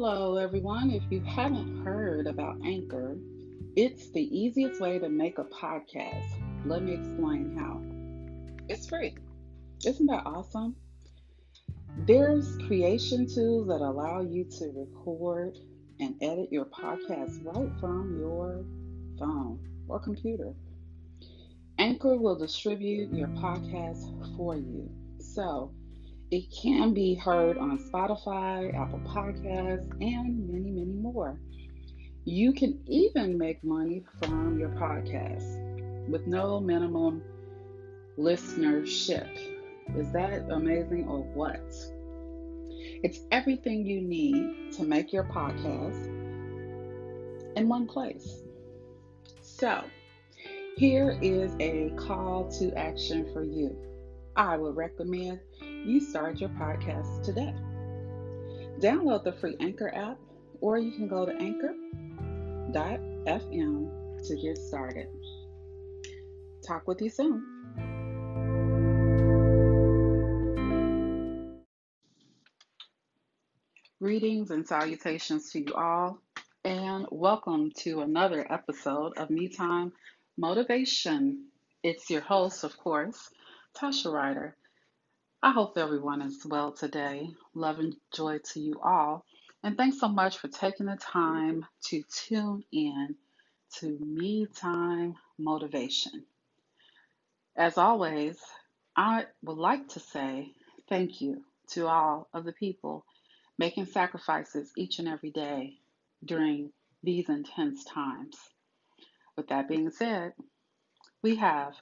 Hello, everyone. If you haven't heard about Anchor, it's the easiest way to make a podcast. Let me explain how. It's free. Isn't that awesome? There's creation tools that allow you to record and edit your podcast right from your phone or computer. Anchor will distribute your podcast for you. So it can be heard on Spotify, Apple Podcasts, and many, many more. You can even make money from your podcast with no minimum listenership. Is that amazing or what? It's everything you need to make your podcast in one place. So, here is a call to action for you. I would recommend you start your podcast today. Download the free Anchor app, or you can go to anchor.fm to get started. Talk with you soon. Greetings and salutations to you all, and welcome to another episode of MiThyme Motivation. It's your host, of course, Tasha Ryder. I hope everyone is well today. Love and joy to you all. And thanks so much for taking the time to tune in to MiThyme Motivation. As always, I would like to say thank you to all of the people making sacrifices each and every day during these intense times. With that being said, we have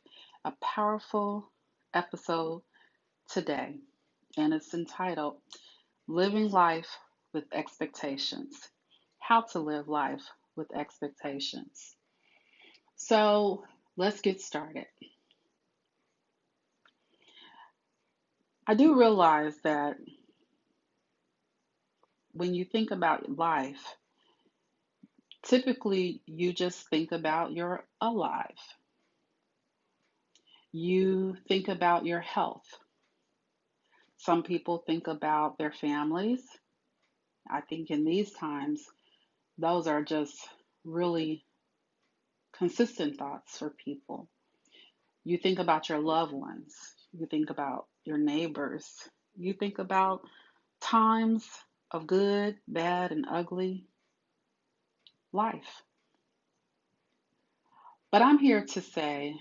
a powerful episode today, and it's entitled Living Life with Expectations. How to live life with expectations. So let's get started. I do realize that when you think about life, typically you just think about you're alive. You think about your health. Some people think about their families. I think in these times, those are just really consistent thoughts for people. You think about your loved ones. You think about your neighbors. You think about times of good, bad, and ugly life. But I'm here to say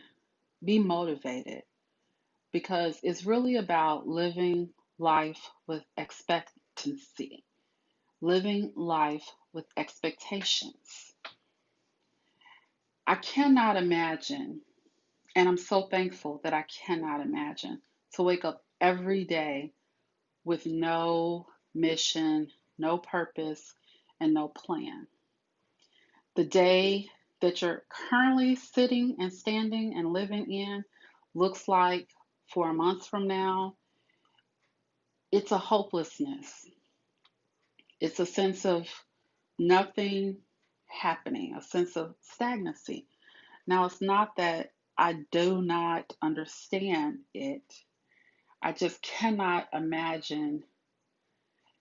be motivated because it's really about living life with expectancy, living life with expectations. I cannot imagine, and I'm so thankful that I cannot imagine, to wake up every day with no mission, no purpose, and no plan. The day that you're currently sitting and standing and living in looks like 4 months from now, it's a hopelessness. It's a sense of nothing happening, a sense of stagnancy. Now, it's not that I do not understand it. I just cannot imagine,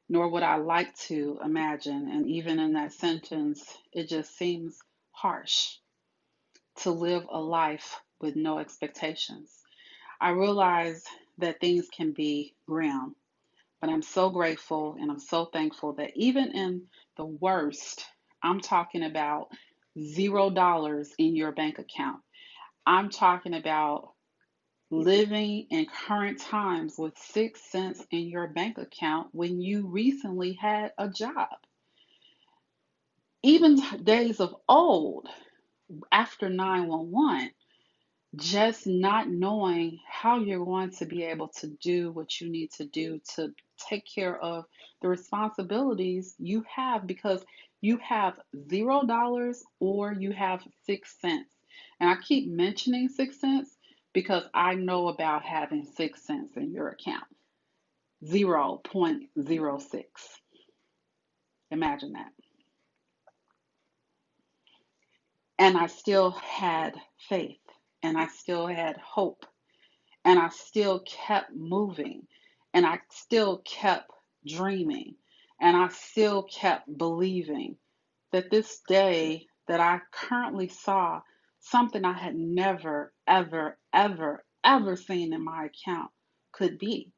nor would I like to imagine. And even in that sentence, it just seems harsh to live a life with no expectations. I realize that things can be grim, but I'm so grateful and I'm so thankful that even in the worst, I'm talking about $0 in your bank account. I'm talking about living in current times with 6 cents in your bank account when you recently had a job. Even days of old after 911, just not knowing how you're going to be able to do what you need to do to take care of the responsibilities you have because you have $0 or you have 6 cents. And I keep mentioning 6 cents because I know about having 6 cents in your account. 0.06. Imagine that. And I still had faith and I still had hope and I still kept moving and I still kept dreaming And I still kept believing that this day that I currently saw something I had never, ever, ever, ever seen in my account could be.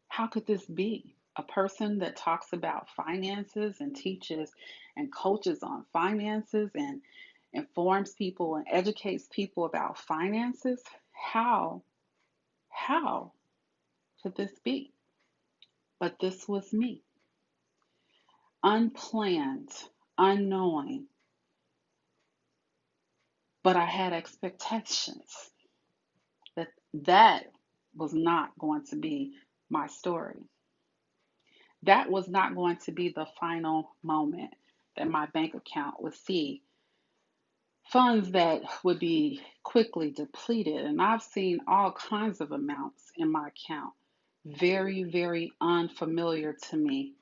How could this be? A person that talks about finances and teaches and coaches on finances and informs people and educates people about finances? How? How could this be? But this was me, unplanned, unknowing, but I had expectations that that was not going to be my story. That was not going to be the final moment that my bank account would see funds that would be quickly depleted. And I've seen all kinds of amounts in my account, very, very unfamiliar to me,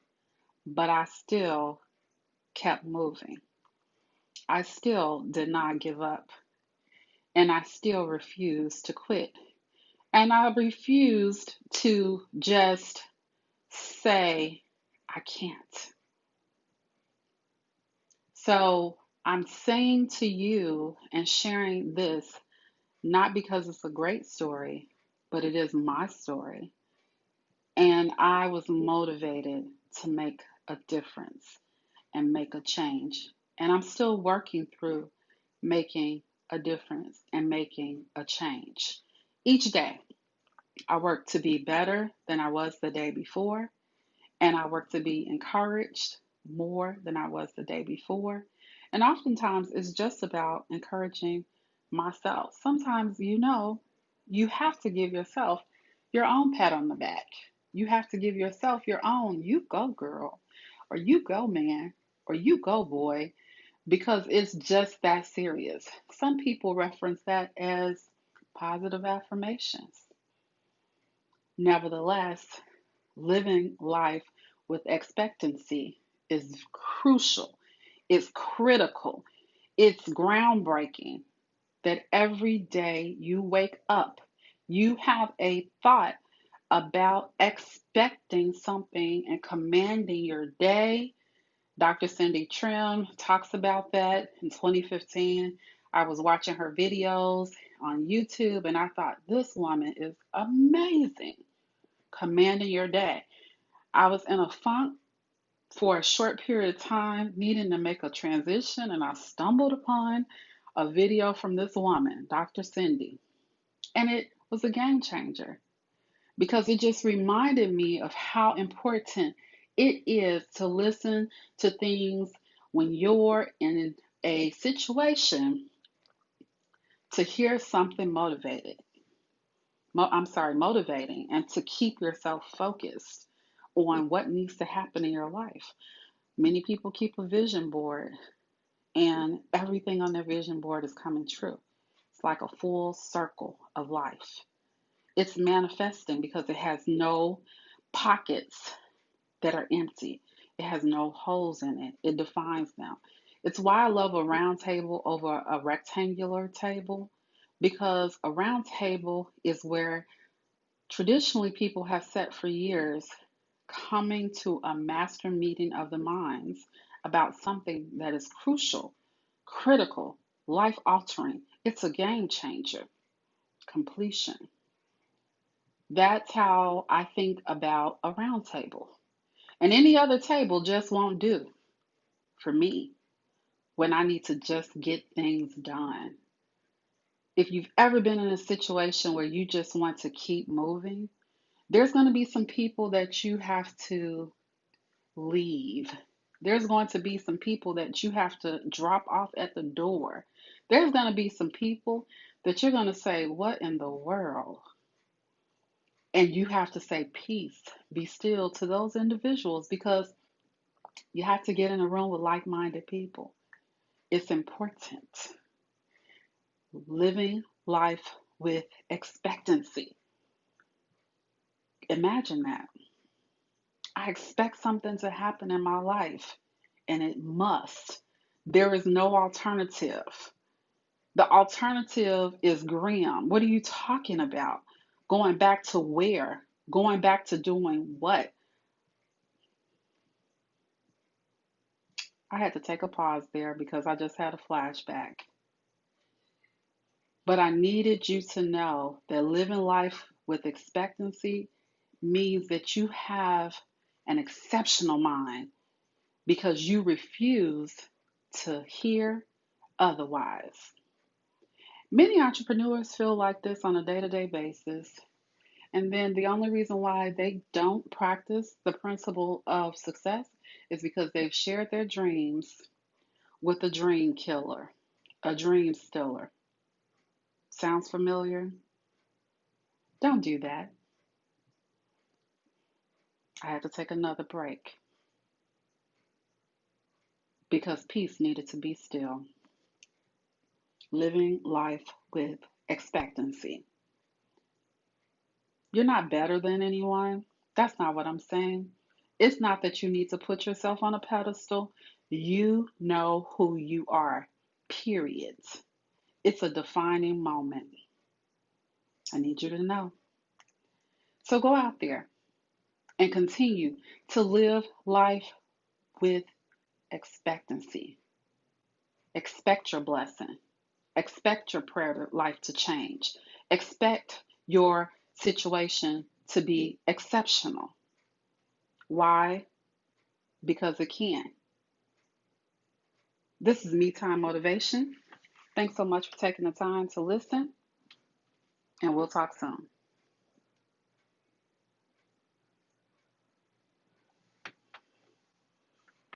but I still kept moving. I still did not give up, and I still refused to quit. And I refused to just say, I can't. So I'm saying to you and sharing this not because it's a great story, but it is my story. And I was motivated to make a difference and make a change. And I'm still working through making a difference and making a change. Each day, I work to be better than I was the day before, and I work to be encouraged more than I was the day before. And oftentimes, it's just about encouraging myself. Sometimes, you have to give yourself your own pat on the back. You have to give yourself your own, you go, girl, or you go, man, or you go, boy, because it's just that serious. Some people reference that as positive affirmations. Nevertheless, living life with expectancy is crucial, it's critical, it's groundbreaking that every day you wake up, you have a thought about expecting something and commanding your day. Dr. Cindy Trim talks about that in 2015. I was watching her videos on YouTube and I thought, this woman is amazing. Commanding your day. I was in a funk for a short period of time, needing to make a transition, and I stumbled upon a video from this woman, Dr. Cindy. And it was a game changer because it just reminded me of how important it is to listen to things when you're in a situation to hear something motivating, and to keep yourself focused on what needs to happen in your life. Many people keep a vision board, and everything on their vision board is coming true. It's like a full circle of life. It's manifesting because it has no pockets that are empty. It has no holes in it. It defines them. It's why I love a round table over a rectangular table, because a round table is where traditionally people have sat for years, coming to a master meeting of the minds about something that is crucial, critical, life altering. It's a game changer. Completion. That's how I think about a round table. And any other table just won't do for me when I need to just get things done. If you've ever been in a situation where you just want to keep moving, there's going to be some people that you have to leave. There's going to be some people that you have to drop off at the door. There's going to be some people that you're going to say, what in the world? And you have to say, peace, be still to those individuals, because you have to get in a room with like minded people. It's important. Living life with expectancy. Imagine that. I expect something to happen in my life, and it must. There is no alternative. The alternative is grim. What are you talking about? Going back to where? Going back to doing what? I had to take a pause there because I just had a flashback. But I needed you to know that living life with expectancy means that you have an exceptional mind because you refuse to hear otherwise. Many entrepreneurs feel like this on a day to day basis. And then the only reason why they don't practice the principle of success is because they've shared their dreams with a dream killer, a dream stealer. Sounds familiar? Don't do that. I had to take another break because peace needed to be still. Living life with expectancy. You're not better than anyone. That's not what I'm saying. It's not that you need to put yourself on a pedestal. You know who you are, period. It's a defining moment. I need you to know. So go out there and continue to live life with expectancy. Expect your blessing. Expect your prayer life to change. Expect your situation to be exceptional. Why? Because it can. This is MiThyme Motivation. Thanks so much for taking the time to listen, and we'll talk soon.